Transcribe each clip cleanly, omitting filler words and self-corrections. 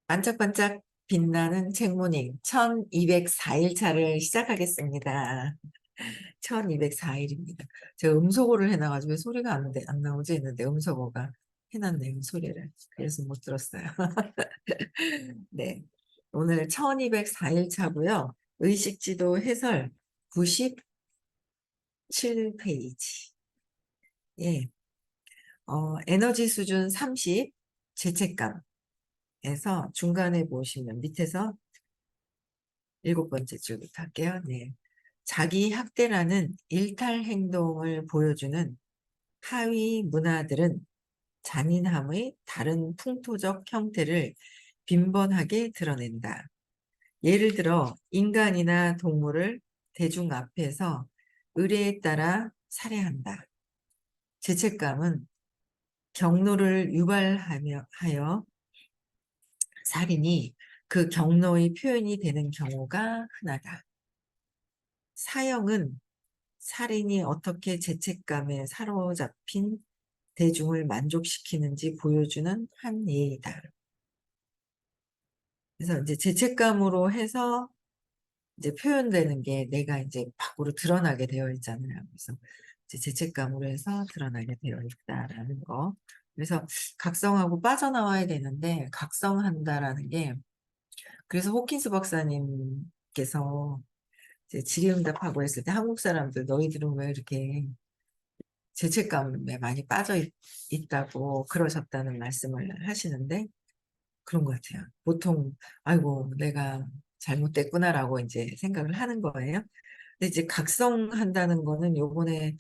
반짝반짝 빛나는 책모닝 1204일차를 시작하겠습니다. 1204일입니다. 제가 음소거를 해놔가지고 소리가 안 나오지 했는데 음소거가 해놨네요, 소리를. 그래서 못 들었어요. 네. 오늘 1204일차고요. 의식지도 해설 97페이지. 예. 에너지 수준 30, 죄책감에서 중간에 보시면 밑에서 7번째 줄부터 할게요. 네. 자기 학대라는 일탈 행동을 보여주는 하위 문화들은 잔인함의 다른 풍토적 형태를 빈번하게 드러낸다. 예를 들어 인간이나 동물을 대중 앞에서 의례에 따라 살해한다. 죄책감은 경로를 유발하여 살인이 그 경로의 표현이 되는 경우가 흔하다. 사형은 살인이 어떻게 죄책감에 사로잡힌 대중을 만족시키는지 보여주는 한 예이다. 그래서 이제 죄책감으로 해서 이제 표현되는 게 내가 이제 밖으로 드러나게 되어 있잖아요. 그래서 이제 죄책감으로 해서 드러나게 되어 있다라는 거. 그래서 각성하고 빠져나와야 되는데 각성한다라는 게 그래서 호킨스 박사님께서 이제 질의응답하고 했을 때 한국 사람들 너희들은 왜 이렇게 죄책감에 많이 있다고 그러셨다는 말씀을 하시는데 그런 것 같아요. 보통 아이고 내가 잘못됐구나라고 이제 생각을 하는 거예요. 근데 이제 각성한다는 거는 요번에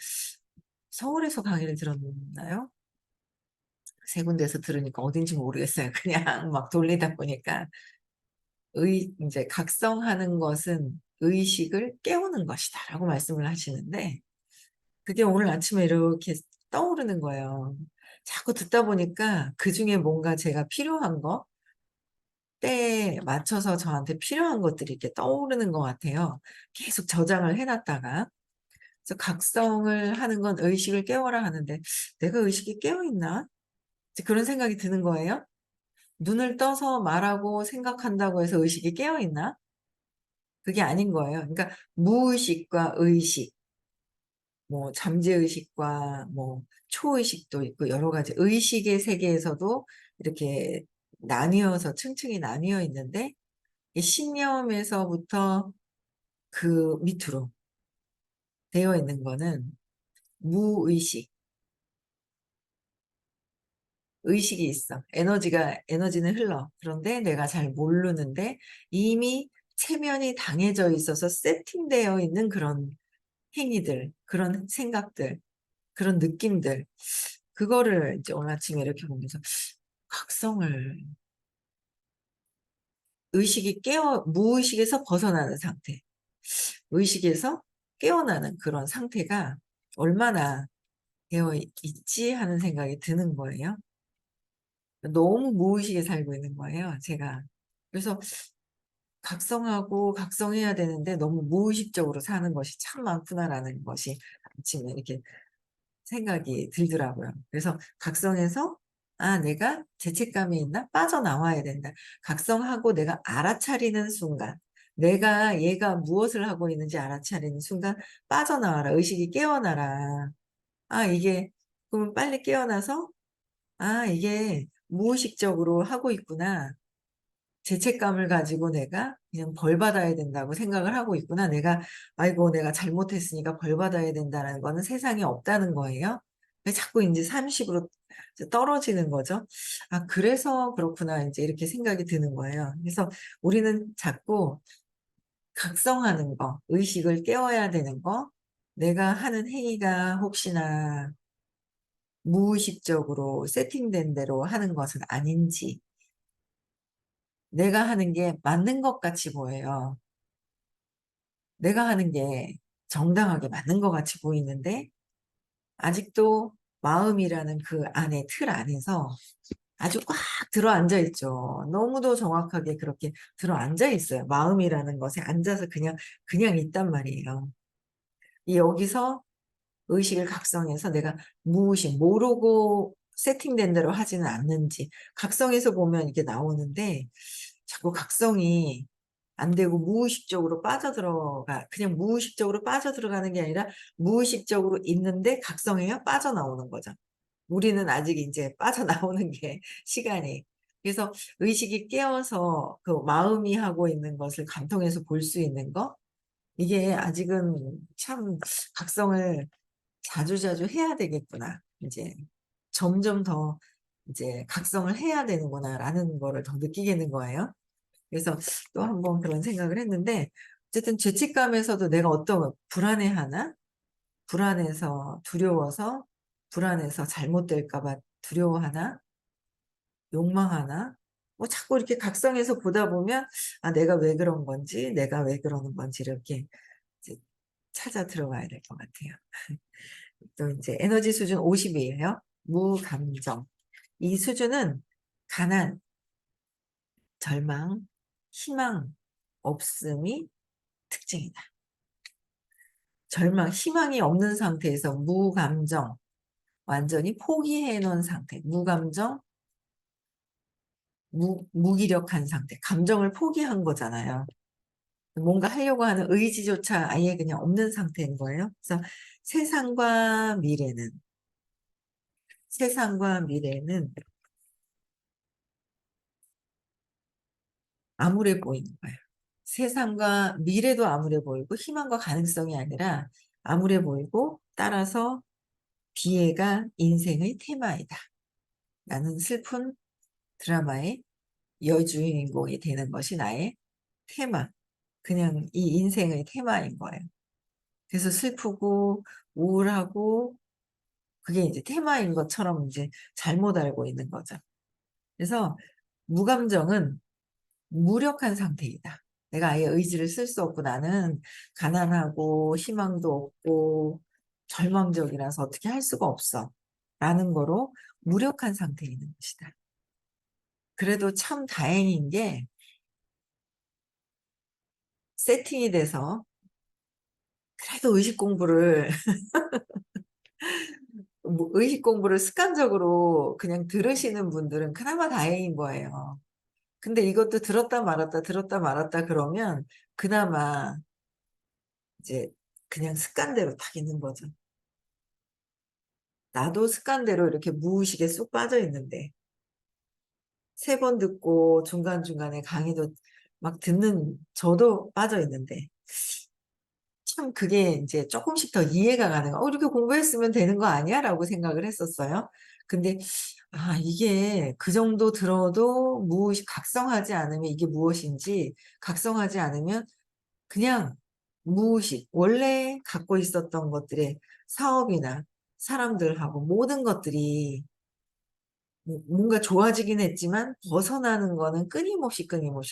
서울에서 강의를 들었나요? 세 군데에서 들으니까 어딘지 모르겠어요. 그냥 막 돌리다 보니까 이제 각성하는 것은 의식을 깨우는 것이다라고 말씀을 하시는데 그게 오늘 아침에 이렇게 떠오르는 거예요. 자꾸 듣다 보니까 그중에 뭔가 제가 필요한 거, 때에 맞춰서 저한테 필요한 것들이 이렇게 떠오르는 것 같아요. 계속 저장을 해놨다가. 그래서 각성을 하는 건 의식을 깨워라 하는데 내가 의식이 깨어있나? 이제 그런 생각이 드는 거예요. 눈을 떠서 말하고 생각한다고 해서 의식이 깨어있나? 그게 아닌 거예요. 그러니까 무의식과 의식, 뭐 잠재의식과 뭐 초의식도 있고 여러 가지 의식의 세계에서도 이렇게 나뉘어서 층층이 나뉘어 있는데 이 신념에서부터 그 밑으로 되어 있는 거는 무의식, 의식이 있어. 에너지는 흘러. 그런데 내가 잘 모르는데 이미 체면이 당해져 있어서 세팅되어 있는 그런 행위들, 그런 생각들, 그런 느낌들. 그거를 이제 오늘 아침에 이렇게 보면서 각성을 무의식에서 벗어나는 상태, 의식에서 깨어나는 그런 상태가 얼마나 되어 있지 하는 생각이 드는 거예요. 너무 무의식에 살고 있는 거예요, 제가. 그래서 각성하고 각성해야 되는데 너무 무의식적으로 사는 것이 참 많구나라는 것이 아침에 이렇게 생각이 들더라고요. 그래서 각성해서 아, 내가 죄책감이 있나? 빠져나와야 된다. 각성하고 내가 알아차리는 순간, 내가 얘가 무엇을 하고 있는지 알아차리는 순간 빠져나와라. 의식이 깨어나라. 아, 이게 그러면 빨리 깨어나서 아, 이게 무의식적으로 하고 있구나. 죄책감을 가지고 내가 그냥 벌 받아야 된다고 생각을 하고 있구나. 아이고, 내가 잘못했으니까 벌 받아야 된다는 거는 세상에 없다는 거예요. 왜 자꾸 이제 30으로 떨어지는 거죠. 아, 그래서 그렇구나. 이제 이렇게 생각이 드는 거예요. 그래서 우리는 자꾸 각성하는 거, 의식을 깨워야 되는 거, 내가 하는 행위가 혹시나 무의식적으로 세팅된 대로 하는 것은 아닌지, 내가 하는 게 맞는 것 같이 보여요. 내가 하는 게 정당하게 맞는 것 같이 보이는데 아직도 마음이라는 그 안에 틀 안에서 아주 꽉 들어앉아 있죠. 너무도 정확하게 그렇게 들어앉아 있어요. 마음이라는 것에 앉아서 그냥 있단 말이에요. 여기서 의식을 각성해서 내가 무의식, 모르고 세팅된 대로 하지는 않는지. 각성에서 보면 이게 나오는데 자꾸 각성이 안 되고 무의식적으로 빠져들어가, 그냥 무의식적으로 빠져들어가는 게 아니라 무의식적으로 있는데 각성해야 빠져나오는 거죠. 우리는 아직 이제 빠져나오는 게 시간이. 그래서 의식이 깨어서 그 마음이 하고 있는 것을 감통해서 볼 수 있는 거, 이게 아직은 참 각성을 자주자주 해야 되겠구나. 이제 점점 더 이제 각성을 해야 되는구나라는 거를 더 느끼게 된 거예요. 그래서 또 한 번 그런 생각을 했는데, 어쨌든 죄책감에서도 내가 어떤 불안해하나? 불안해서, 두려워서, 불안해서 잘못될까 봐 두려워하나? 욕망하나? 뭐 자꾸 이렇게 각성해서 보다 보면 아, 내가 왜 그런 건지, 내가 왜 그러는 건지 이렇게 이제 찾아 들어가야 될 것 같아요. 또 이제 에너지 수준 50이에요. 무감정. 이 수준은 가난, 절망, 희망 없음이 특징이다. 절망, 희망이 없는 상태에서 무감정, 완전히 포기해 놓은 상태, 무감정, 무기력한 상태, 감정을 포기한 거잖아요. 뭔가 하려고 하는 의지조차 아예 그냥 없는 상태인 거예요. 그래서 세상과 미래는, 세상과 미래는 암울해 보이는 거예요. 세상과 미래도 암울해 보이고 희망과 가능성이 아니라 암울해 보이고, 따라서 비애가 인생의 테마이다. 나는 슬픈 드라마의 여주인공이 되는 것이 나의 테마. 그냥 이 인생의 테마인 거예요. 그래서 슬프고 우울하고 그게 이제 테마인 것처럼 이제 잘못 알고 있는 거죠. 그래서 무감정은 무력한 상태이다. 내가 아예 의지를 쓸 수 없고 나는 가난하고 희망도 없고 절망적이라서 어떻게 할 수가 없어. 라는 거로 무력한 상태에 있는 것이다. 그래도 참 다행인 게 세팅이 돼서 그래도 의식 공부를 뭐 의식 공부를 습관적으로 그냥 들으시는 분들은 그나마 다행인 거예요. 근데 이것도 들었다 말았다 들었다 말았다 그러면 그나마 이제 그냥 습관대로 딱 있는 거죠. 나도 습관대로 이렇게 무의식에 쑥 빠져 있는데 3번 듣고 중간중간에 강의도 막 듣는 저도 빠져 있는데 참 그게 이제 조금씩 더 이해가 가는 거. 이렇게 공부했으면 되는 거 아니야? 라고 생각을 했었어요. 근데 아, 이게 그 정도 들어도 무의식 각성하지 않으면 이게 무엇인지, 각성하지 않으면 그냥 무의식 원래 갖고 있었던 것들의 사업이나 사람들하고 모든 것들이 뭔가 좋아지긴 했지만 벗어나는 거는 끊임없이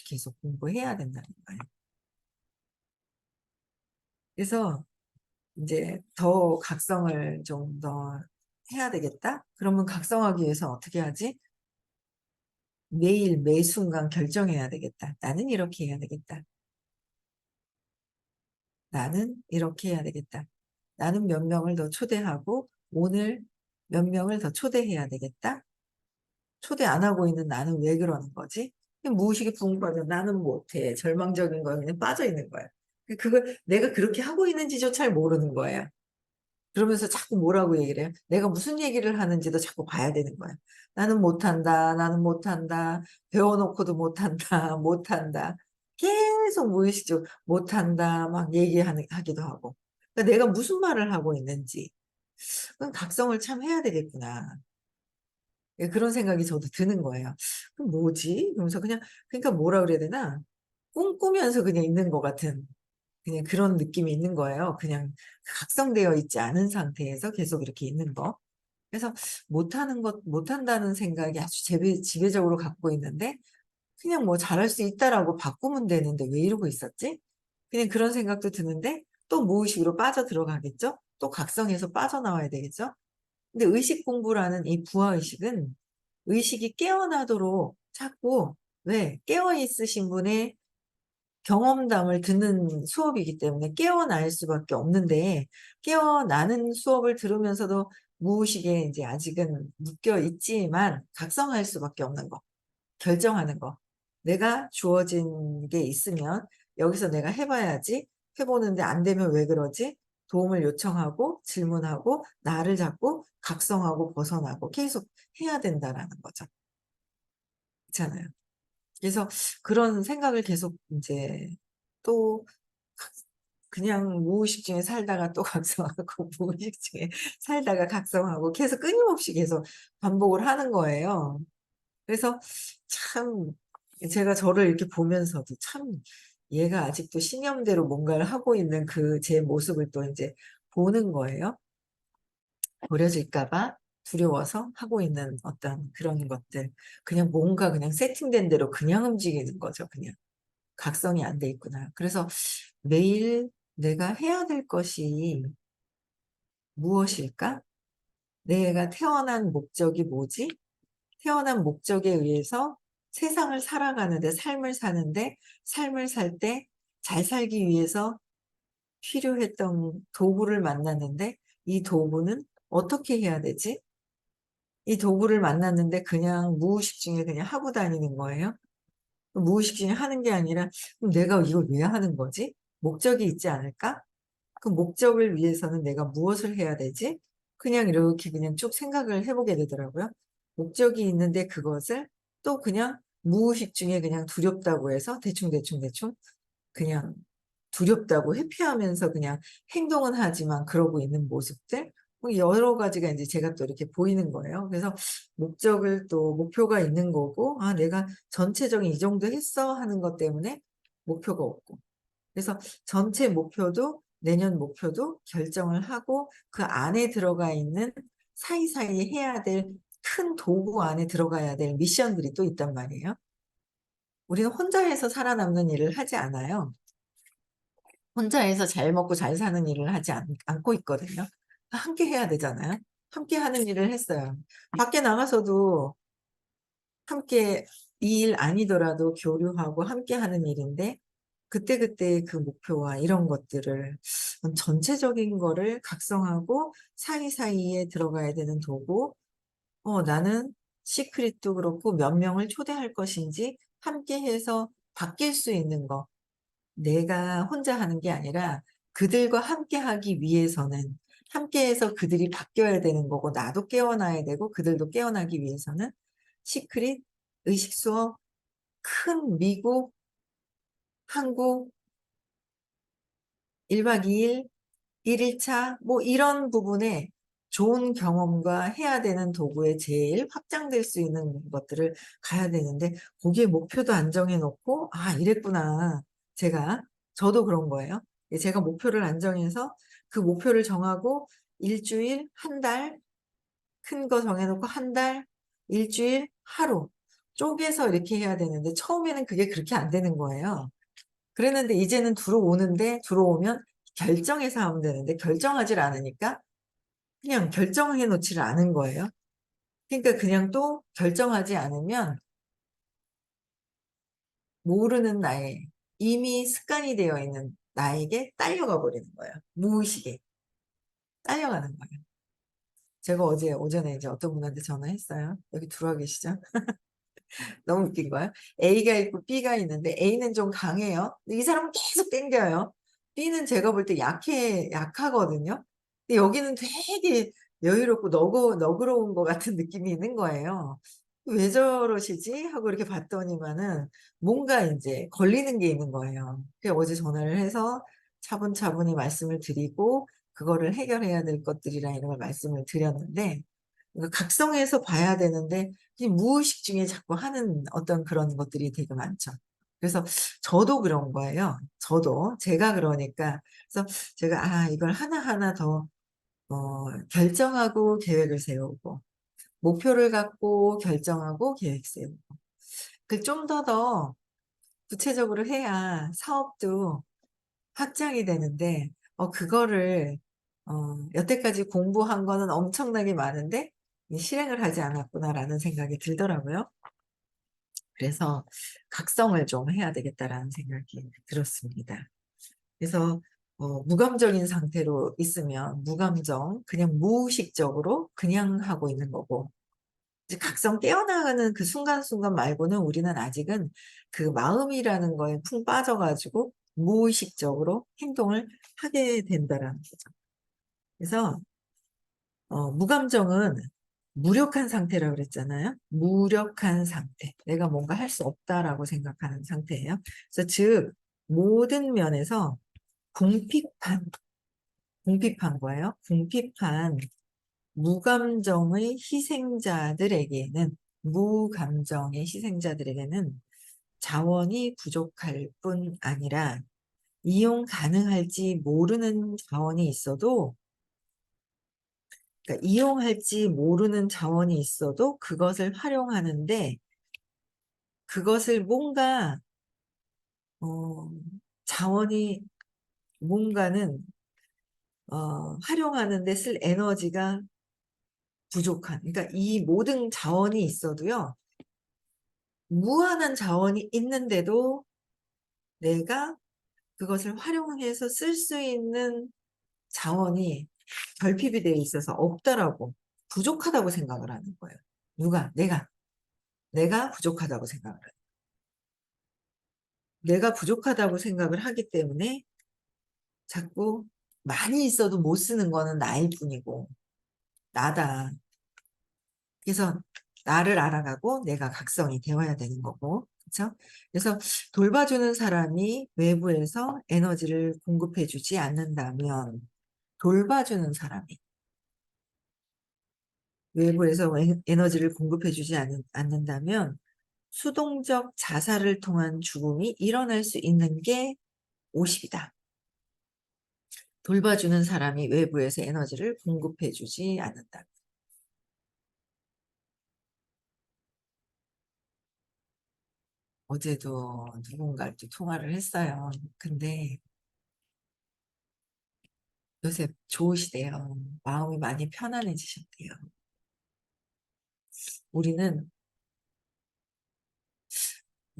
계속 공부해야 된다는 거예요. 그래서 이제 더 각성을 좀 더 해야 되겠다? 그러면 각성하기 위해서 어떻게 하지? 매일 매 순간 결정해야 되겠다. 나는 이렇게 해야 되겠다. 나는 이렇게 해야 되겠다. 나는 몇 명을 더 초대하고 오늘 몇 명을 더 초대해야 되겠다. 초대 안 하고 있는 나는 왜 그러는 거지? 무의식이 붕 빠져. 나는 못해. 절망적인 거에 그냥 빠져 있는 거야. 그걸 내가 그렇게 하고 있는지조차 잘 모르는 거예요. 그러면서 자꾸 뭐라고 얘기를 해요? 내가 무슨 얘기를 하는지도 자꾸 봐야 되는 거야. 나는 못한다. 나는 못한다. 배워놓고도 못한다. 못한다. 계속 무의식적으로 못한다. 막 하기도 하고. 그러니까 내가 무슨 말을 하고 있는지. 그럼 각성을 참 해야 되겠구나. 예, 그런 생각이 저도 드는 거예요. 그럼 뭐지? 그러면서 그냥, 그러니까 뭐라 그래야 되나? 꿈꾸면서 그냥 있는 것 같은 그냥 그런 느낌이 있는 거예요. 그냥 각성되어 있지 않은 상태에서 계속 이렇게 있는 거. 그래서 못한다는 생각이 아주 지배적으로 갖고 있는데, 그냥 뭐 잘할 수 있다라고 바꾸면 되는데 왜 이러고 있었지? 그냥 그런 생각도 드는데, 또 무의식으로 빠져 들어가겠죠? 또 각성해서 빠져나와야 되겠죠? 근데 의식 공부라는 이 부하의식은 의식이 깨어나도록 자꾸, 왜? 깨어있으신 분의 경험담을 듣는 수업이기 때문에 깨어날 수밖에 없는데, 깨어나는 수업을 들으면서도 무의식에 이제 아직은 묶여 있지만 각성할 수밖에 없는 거. 결정하는 거. 내가 주어진 게 있으면 여기서 내가 해 봐야지. 해 보는데 안 되면 왜 그러지? 도움을 요청하고 질문하고 나를 잡고 각성하고 벗어나고 계속 해야 된다라는 거죠. 그렇잖아요. 그래서 그런 생각을 계속 인제 또 각 그냥 무의식 중에 살다가 또 각성하고 무의식 중에 살다가 각성하고 계속 끊임없이 계속 반복을 하는 거예요. 그래서 참 제가 저를 이렇게 보면서도 참 얘가 아직도 신념대로 뭔가를 하고 있는 그 제 모습을 또 인제 보는 거예요. 버려질까 봐 두려워서 하고 있는 어떤 그런 것들. 그냥 뭔가 그냥 세팅된 대로 그냥 움직이는 거죠 그냥. 각성이 안 돼 있구나. 그래서 매일 내가 해야 될 것이 무엇일까? 내가 태어난 목적이 뭐지? 태어난 목적에 의해서 세상을 살아가는데 삶을 사는데 삶을 살 때 잘 살기 위해서 필요했던 도구를 만났는데 이 도구는 어떻게 해야 되지? 이 도구를 만났는데 그냥 무의식 중에 그냥 하고 다니는 거예요. 무의식 중에 하는 게 아니라 '그럼 내가 이걸 왜 하는 거지? 목적이 있지 않을까? 그 목적을 위해서는 내가 무엇을 해야 되지?' 그냥 이렇게 그냥 쭉 생각을 해 보게 되더라고요. 목적이 있는데 그것을 또 그냥 무의식 중에 그냥 두렵다고 해서 대충 그냥 두렵다고 회피하면서 그냥 행동은 하지만 그러고 있는 모습들 뭐 여러 가지가 인제 제가 또 이렇게 보이는 거예요. 그래서 목적을 또 목표가 있는 거고 '아 내가 전체적인 이 정도 했어.' 하는 것 때문에 목표가 없고 그래서 전체 목표도 내년 목표도 결정을 하고 그 안에 들어가 있는 사이사이 해야 될 큰 도구 안에 들어가야 될 미션들이 또 있단 말이에요. 우리는 혼자 해서 살아남는 일을 하지 않아요. 혼자 해서 잘 먹고 잘 사는 일을 하지 않고 있거든요. 함께 해야 되잖아요. 함께 하는 일을 했어요. 밖에 나가서도 함께 이 일 아니더라도 교류하고 함께 하는 일인데 그때그때 그 목표와 이런 것들을 전체적인 거를 각성하고 사이사이에 들어가야 되는 도구 나는 시크릿도 그렇고 몇 명을 초대할 것인지 함께 해서 바뀔 수 있는 거 내가 혼자 하는 게 아니라 그들과 함께 하기 위해서는 함께 해서 그들이 바뀌어야 되는 거고 나도 깨어나야 되고 그들도 깨어나기 위해서는 시크릿, 의식 수업, 큰 미국, 한국 1박 2일 1 일차 뭐 이런 부분에 좋은 경험과 해야 되는 도구에 제일 확장될 수 있는 것들을 가야 되는데 거기에 목표도 안 정해 놓고 '아 이랬구나.' 제가 저도 그런 거예요. 제가 목표를 안 정해서 그 목표를 정하고 일 주일, 한 달 큰 거 정해 놓고 한 달, 일 주일, 하루 쪼개서 이렇게 해야 되는데 처음에는 그게 그렇게 안 되는 거예요. 그랬는데 이제는 들어오는데 들어오면 결정해서 하면 되는데 결정하지를 않으니까 그냥 결정해 놓지를 않은 거예요. 그러니까 그냥 또 결정하지 않으면 모르는 나에 이미 습관이 되어 있는 나에게 딸려가 버리는 거예요. 무의식에 딸려가는 거예요. 제가 어제 오전에 이제 어떤 분한테 전화했어요. 여기 들어와 계시죠? 너무 웃긴 거예요. A가 있고 B가 있는데 A는 좀 강해요. 근데 이 사람은 계속 땡겨요. B는 제가 볼 때 약하거든요. 근데 여기는 되게 여유롭고 너그러운 것 같은 느낌이 있는 거예요. '왜 저러시지?' 하고 이렇게 봤더니만은 뭔가 인제 걸리는 게 있는 거예요. 그래서 어제 전화를 해서 차분차분히 말씀을 드리고 그거를 해결해야 될 것들이랑 이런 걸 말씀을 드렸는데 이거 각성해서 봐야 되는데 이 무의식 중에 자꾸 하는 어떤 그런 것들이 되게 많죠. 그래서 저도 그런 거예요. 저도. 제가 그러니까 그래서 제가 이걸 하나하나 더 결정하고 계획을 세우고 목표를 갖고 결정하고 계획 세우고 그 좀 더 구체적으로 해야 사업도 확장이 되는데 그거를 여태까지 공부한 거는 엄청나게 많은데 이 '실행을 하지 않았구나.'라는 생각이 들더라고요. 그래서 '각성을 좀 해야 되겠다.'라는 생각이 들었습니다. 그래서 무감정인 상태로 있으면 무감정, 그냥 무의식적으로 그냥 하고 있는 거고, 이제 각성 깨어나가는 그 순간순간 말고는 우리는 아직은 그 마음이라는 거에 푹 빠져가지고 무의식적으로 행동을 하게 된다라는 거죠. 그래서 무감정은 무력한 상태라고 그랬잖아요. 무력한 상태. 내가 뭔가 할 수 없다라고 생각하는 상태예요. 그래서 즉 모든 면에서 궁핍한 거예요. 궁핍한 무감정의 희생자들에게는 자원이 부족할 뿐 아니라 이용 가능할지 모르는 자원이 있어도, 그러니까 이용할지 모르는 자원이 있어도 그것을 활용하는데, 그것을 뭔가 어, 자원이 뭔가는 활용하는 데 쓸 에너지가 부족한, 그러니까 이 모든 자원이 있어도요, 무한한 자원이 있는데도 내가 그것을 활용해서 쓸 수 있는 자원이 결핍이 되어 있어서 없다라고, 부족하다고 생각을 하는 거예요. 누가? 내가 부족하다고 생각을 해요. 내가 부족하다고 생각을 하기 때문에 자꾸 많이 있어도 못 쓰는 거는 나일 뿐이고, 나다. 그래서 나를 알아가고 내가 각성이 되어야 되는 거고, 그렇죠? 그래서 돌봐주는 사람이 외부에서 에너지를 공급해 주지 않는다면, 돌봐주는 사람이 외부에서 에너지를 공급해 주지 않는다면 수동적 자살을 통한 죽음이 일어날 수 있는 게 50이다. 돌봐주는 사람이 외부에서 에너지를 공급해 주지 않는다. 어제도 누군가를 또 통화를 했어요. 근데 요새 좋으시대요. 마음이 많이 편안해지셨대요. 우리는,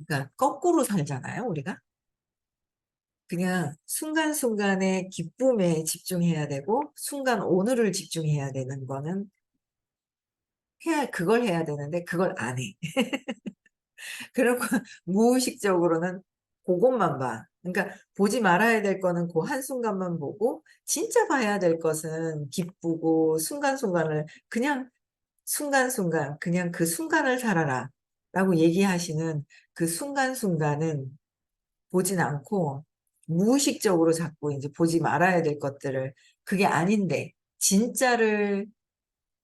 그러니까 거꾸로 살잖아요, 우리가. 그냥 순간순간의 기쁨에 집중해야 되고, 순간 오늘을 집중해야 되는 거는 그걸 해야 되는데, 그걸 안 해. 그리고 무의식적으로는 그것만 봐. 그러니까 보지 말아야 될 거는 그 한순간만 보고, 진짜 봐야 될 것은 기쁘고 순간순간을 그냥, 순간순간 그냥 그 순간을 살아라 라고 얘기하시는 그 순간순간은 보진 않고, 무의식적으로 자꾸 이제 보지 말아야 될 것들을, 그게 아닌데 진짜를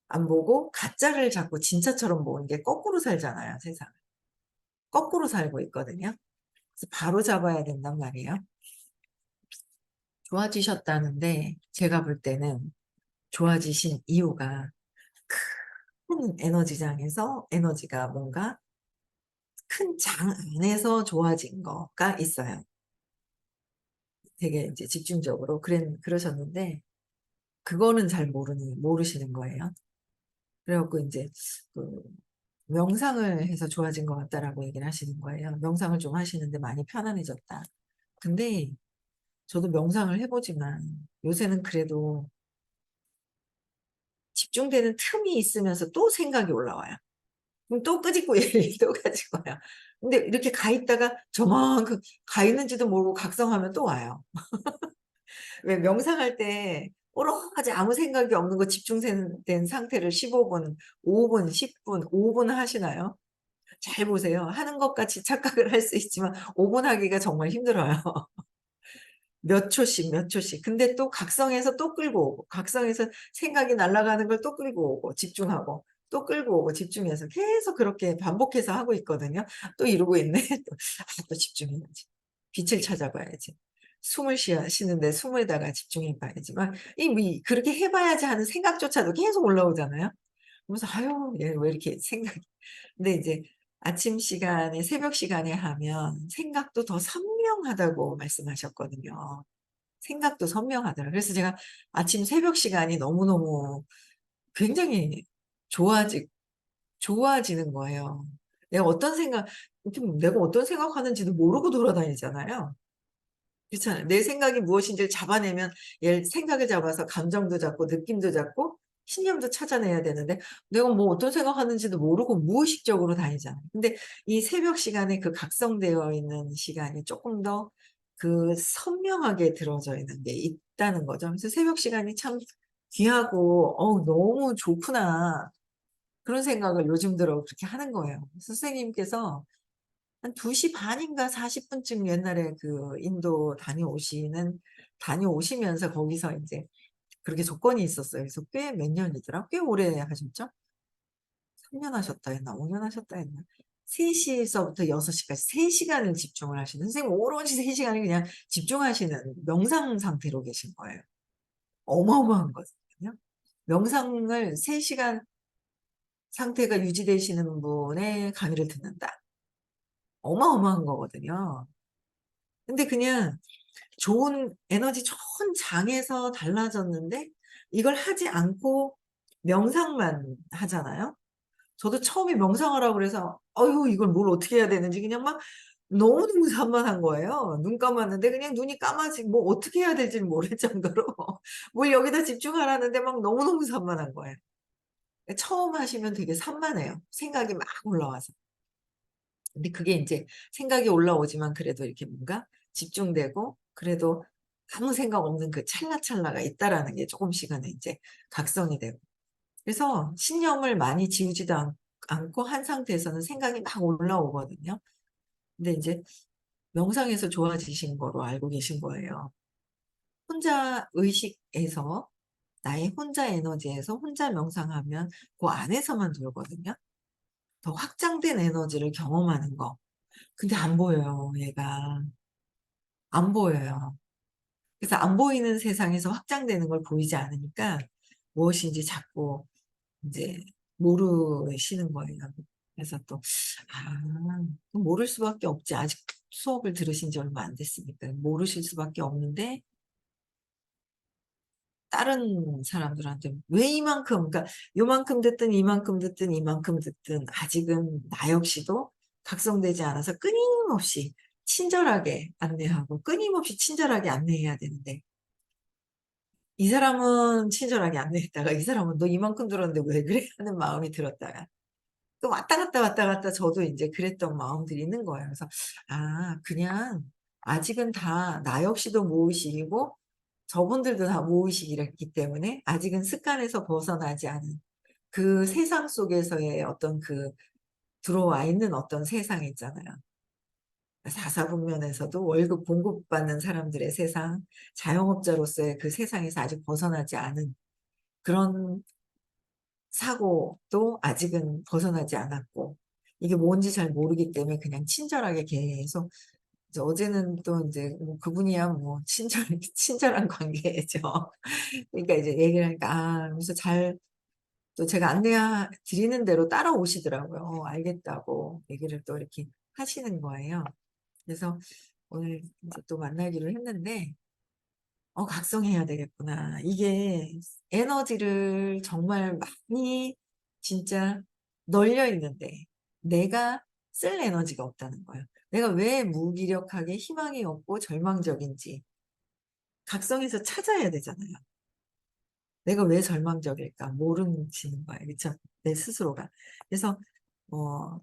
안 보고 가짜를 자꾸 진짜처럼 보는 게, 거꾸로 살잖아요, 세상. 거꾸로 살고 있거든요. 그래서 바로 잡아야 된단 말이에요. 좋아지셨다는데 제가 볼 때는 좋아지신 이유가 큰 에너지장에서, 에너지가 뭔가 큰 장 안에서 좋아진 거가 있어요. 되게 이제 집중적으로 그러셨는데, 그거는 잘 모르시는 거예요. 그래갖고 이제 그 명상을 해서 좋아진 것 같다라고 얘기를 하시는 거예요. 명상을 좀 하시는데 많이 편안해졌다. 근데 저도 명상을 해보지만 요새는 그래도 집중되는 틈이 있으면서 또 생각이 올라와요. 그럼 또 끄집고 얘를 또 가지고 와요. 근데 이렇게 가 있다가 저만큼 가 있는지도 모르고 각성하면 또 와요. 왜 명상할 때 오로지 아무 생각이 없는 거 집중된 상태를 15분, 5분, 10분, 5분 하시나요? 잘 보세요. 하는 것 같이 착각을 할 수 있지만 5분 하기가 정말 힘들어요. 몇 초씩, 몇 초씩. 근데 또 각성해서 또 끌고 오고, 각성해서 생각이 날아가는 걸 또 끌고 오고, 집중하고, 또 끌고 오고, 집중해서 계속 그렇게 반복해서 하고 있거든요. 또 이러고 있네. 또 집중해야지. 빛을 찾아봐야지. 숨을 쉬는데 숨에다가 집중해 봐야지. 막, 그렇게 해봐야지 하는 생각조차도 계속 올라오잖아요. 그래서, 아유, 얘 왜 이렇게 생각이. 근데 이제 아침 시간에, 새벽 시간에 하면 생각도 더 선명하다고 말씀하셨거든요. 생각도 선명하더라고요. 그래서 제가 아침 새벽 시간이 너무너무 굉장히 좋아지, 좋아지는 거예요. 내가 어떤 생각하는지도 모르고 돌아다니잖아요. 그렇잖아요. 내 생각이 무엇인지를 잡아내면 얘 생각을 잡아서 감정도 잡고 느낌도 잡고 신념도 찾아내야 되는데 내가 뭐 어떤 생각하는지도 모르고 무의식적으로 다니잖아요. 근데 이 새벽 시간에 그 각성되어 있는 시간이 조금 더 그 선명하게 들어져 있는 게 있다는 거죠. 그래서 새벽 시간이 참 귀하고 너무 좋구나. 그런 생각을 요즘 들어 그렇게 하는 거예요. 선생님께서 한 2시 반 인가 40분쯤 옛날에 그 인도 다녀오시면서 거기서 인제 그렇게 조건이 있었어요. 그래서 꽤 몇 년이더라? 꽤 오래 하셨죠? 3년 하셨다 했나 5년 하셨다 했나? 3 시서부터 6 시까지 3 시간을 집중을 하시는 선생님 오로지 3 시간을 그냥 집중하시는 명상 상태로 계신 거예요. 어마어마한 거거든요. 명상을 3 시간 상태가 유지되시는 분의 강의를 듣는다. 어마어마한 거거든요. 근데 그냥 좋은 에너지 좋은 장에서 달라졌는데 이걸 하지 않고 명상만 하잖아요. 저도 처음에 명상하라고 그래서 어유 이걸 뭘 어떻게 해야 되는지 그냥 막 너무너무 산만한 거예요. 눈 감았는데 그냥 눈이 까마지고 뭐 어떻게 해야 될지를 모를 정도로 뭘 여기다 집중하라는데 막 너무너무 산만한 거예요. 처음 하시면 되게 산만해요. 생각이 막 올라와서. 근데 그게 인제 생각이 올라오지만 그래도 이렇게 뭔가 집중되고 그래도 아무 생각 없는 그 찰나찰나가 있다라는 게 쪼금씩은 인제 각성이 되고. 그래서 신념을 많이 지우지도 않고 한 상태에서는 생각이 막 올라오거든요. 근데 인제 명상에서 좋아지신 거로 알고 계신 거예요. 혼자 의식에서 나의 혼자 에너지에서 혼자 명상하면 고 안에서만 돌거든요. 더 확장된 에너지를 경험하는 거. 근데 안 보여요 얘가. 안 보여요. 그래서 안 보이는 세상에서 확장되는 걸 보이지 않으니까 무엇인지 자꾸 인제 모르시는 거예요. 그래서 또 그럼 모를 수밖에 없지. 아직 수업을 들으신 지 얼마 안 됐으니까. 모르실 수밖에 없는데 다른 사람들한테 왜 이만큼 그러니까 요만큼 듣든 이만큼 듣든 이만큼 듣든 아직은 나 역시도 각성되지 않아서 끊임없이 친절하게 안내하고 끊임없이 친절하게 안내해야 되는데 이 사람은 친절하게 안내했다가 이 사람은 "너 이만큼 들었는데 왜 그래?" 하는 마음이 들었다가 또 왔다 갔다, 왔다 갔다 저도 인제 그랬던 마음들이 있는 거예요. 그래서 그냥 아직은 다 나 역시도 무의식이고 저분들도 다 무의식이랬기 때문에 아직은 습관에서 벗어나지 않은 그 세상 속에서의 어떤 그 들어와 있는 어떤 세상 있잖아요. 사사분면에서도 월급 공급받는 사람들의 세상, 자영업자로서의 그 세상에서 아직 벗어나지 않은 그런 사고도 아직은 벗어나지 않았고 이게 뭔지 잘 모르기 때문에 그냥 친절하게 계속 이제 어제는 또 인제 뭐 그분이야 뭐 친절한 관계죠. 그러니까 이제 얘기를 하니까 그래서 잘 또 제가 드리는 대로 따라오시더라고요. 알겠다고 얘기를 또 이렇게 하시는 거예요. 그래서 오늘 인제 또 만나기로 했는데 각성해야 되겠구나. 이게 에너지를 정말 많이 진짜 널려 있는데 내가 쓸 에너지가 없다는 거예요. 내가 왜 무기력하게 희망이 없고 절망적인지 각성해서 찾아야 되잖아요. 내가 왜 절망적일까 모르시는 거예요. 그쵸? 내 스스로가. 그래서 어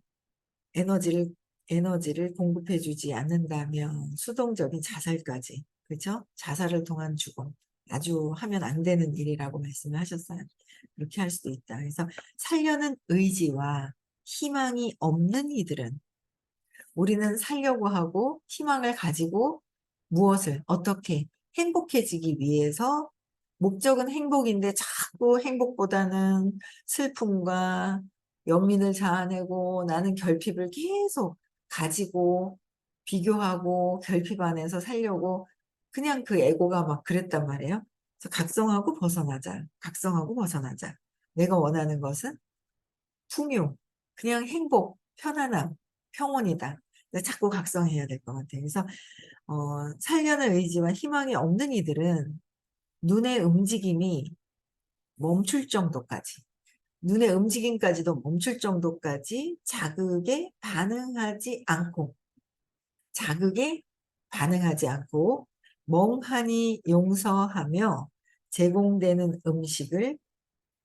에너지를 에너지를 공급해 주지 않는다면 수동적인 자살까지 그죠? 자살을 통한 죽음. 아주 하면 안 되는 일이라고 말씀을 하셨어요. 그렇게 할 수도 있다. 그래서 살려는 의지와 희망이 없는 이들은 우리는 살려고 하고 희망을 가지고 무엇을 어떻게 행복해지기 위해서 목적은 행복인데 자꾸 행복보다는 슬픔과 연민을 자아내고 나는 결핍을 계속 가지고 비교하고 결핍 안에서 살려고 그냥 그 에고가 막 그랬단 말이에요. 그래서 각성하고 벗어나자. 각성하고 벗어나자. 내가 원하는 것은 풍요, 그냥 행복, 편안함, 평온이다. 근데 자꾸 각성해야 될 것 같아요. 그래서 살려는 의지와 희망이 없는 이들은 눈의 움직임이 멈출 정도까지, 눈의 움직임까지도 멈출 정도까지 자극에 반응하지 않고 멍하니 용서하며 제공되는 음식을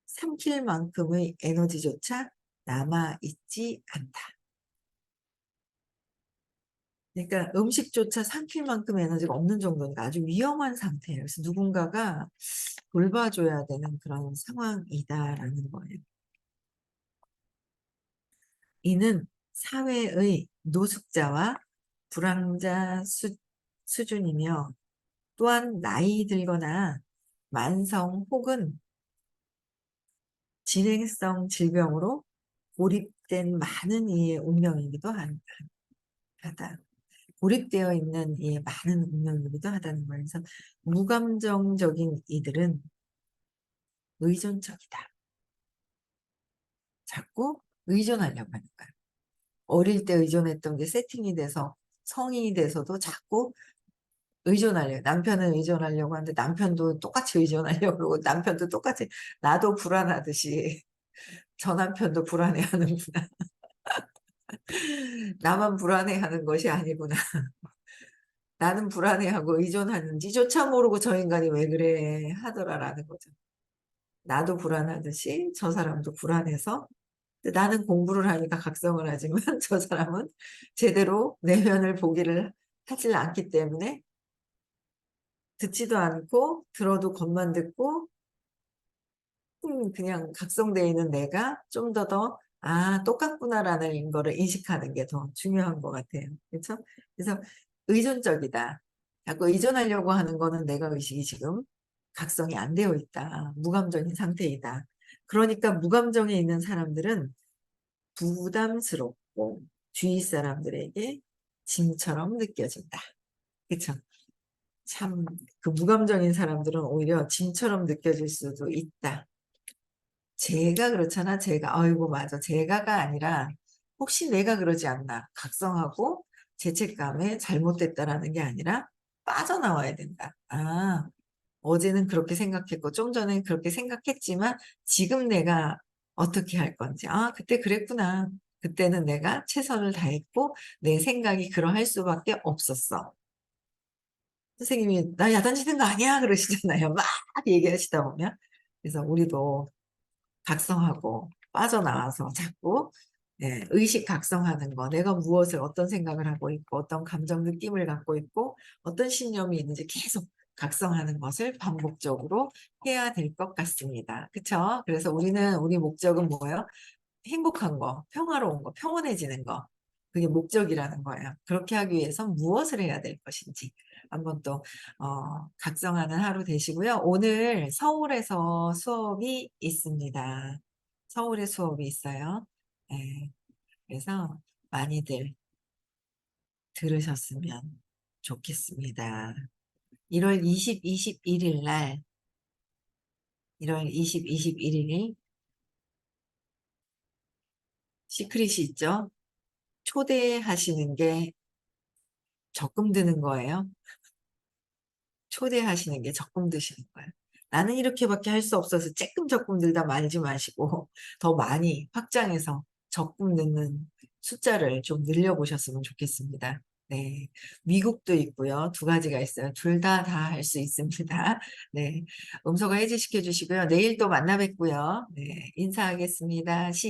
삼킬 만큼의 에너지조차 남아있지 않다. 그러니까 음식조차 삼킬 만큼 에너지가 없는 정도니까 아주 위험한 상태예요. 그래서 누군가가 돌봐줘야 되는 그런 상황이다라는 거예요. 이는 사회의 노숙자와 불황자 수준이며 또한 나이 들거나 만성 혹은 진행성 질병으로 고립된 많은 이의 운명이기도 하다. 고립되어 있는 이의 많은 운명이기도 하다는 거예요. 그래서 무감정적인 이들은 의존적이다. 자꾸 의존하려고 하는 거야. 어릴 때 의존했던 게 세팅이 돼서 성인이 돼서도 자꾸 의존하려고, 남편은 의존하려고 하는데 남편도 똑같이 의존하려고 그러고 남편도 똑같이 나도 불안하듯이 저 남편도 불안해하는구나. 나만 불안해하는 것이 아니구나. 나는 불안해하고 의존하는지조차 모르고 저 인간이 왜 그래 하더라라는 거죠. 나도 불안하듯이 저 사람도 불안해서 나는 공부를 하니까 각성을 하지만 저 사람은 제대로 내면을 보기를 하질 않기 때문에 듣지도 않고 들어도 겉만 듣고 그냥 각성되어 있는 내가 좀 아, 똑같구나라는 거를 인식하는 게 더 중요한 것 같아요. 그렇죠? 그래서 의존적이다. 자꾸 의존하려고 하는 거는 내가 의식이 지금 각성이 안 되어 있다. 무감정인 상태이다. 그러니까 무감정에 있는 사람들은 부담스럽고 주위 사람들에게 짐처럼 느껴진다. 그렇죠? 참, 그 무감정인 사람들은 오히려 짐처럼 느껴질 수도 있다. 제가 그렇잖아. 제가 아이고 맞아. 제가가 아니라 혹시 내가 그러지 않나 각성하고 죄책감에 잘못됐다라는 게 아니라 빠져나와야 된다. 아, 어제는 그렇게 생각했고 좀 전엔 그렇게 생각했지만 지금 내가 어떻게 할 건지. 아, 그때 그랬구나. 그때는 내가 최선을 다했고 내 생각이 그러할 수밖에 없었어. 선생님이 나 야단치는 거 아니야 그러시잖아요. 막 얘기하시다 보면. 그래서 우리도 각성하고 빠져나와서 자꾸 의식 각성하는 거, 내가 무엇을 어떤 생각을 하고 있고 어떤 감정 느낌을 갖고 있고 어떤 신념이 있는지 계속 각성하는 것을 반복적으로 해야 될 것 같습니다. 그쵸? 그래서 우리 목적은 뭐예요? 행복한 거, 평화로운 거, 평온해지는 거. 그게 목적이라는 거예요. 그렇게 하기 위해서 무엇을 해야 될 것인지 한번 또 각성하는 하루 되시고요. 오늘 서울에서 수업이 있습니다. 서울에 수업이 있어요. 네, 그래서 많이들 들으셨으면 좋겠습니다. 1월 20, 21일 날, 1월 20, 21일 시크릿이 있죠? 초대하시는 게 적금 드는 거예요. 초대하시는 게 적금 드시는 거예요. 나는 이렇게밖에 할 수 없어서 조금 적금 들다 말지 마시고 더 많이 확장해서 적금 넣는 숫자를 좀 늘려보셨으면 좋겠습니다. 네. 미국도 있고요. 두 가지가 있어요. 둘 다 할 수 있습니다. 네. 음소거 해지시켜 주시고요. 내일 또 만나 뵙고요. 네. 인사하겠습니다.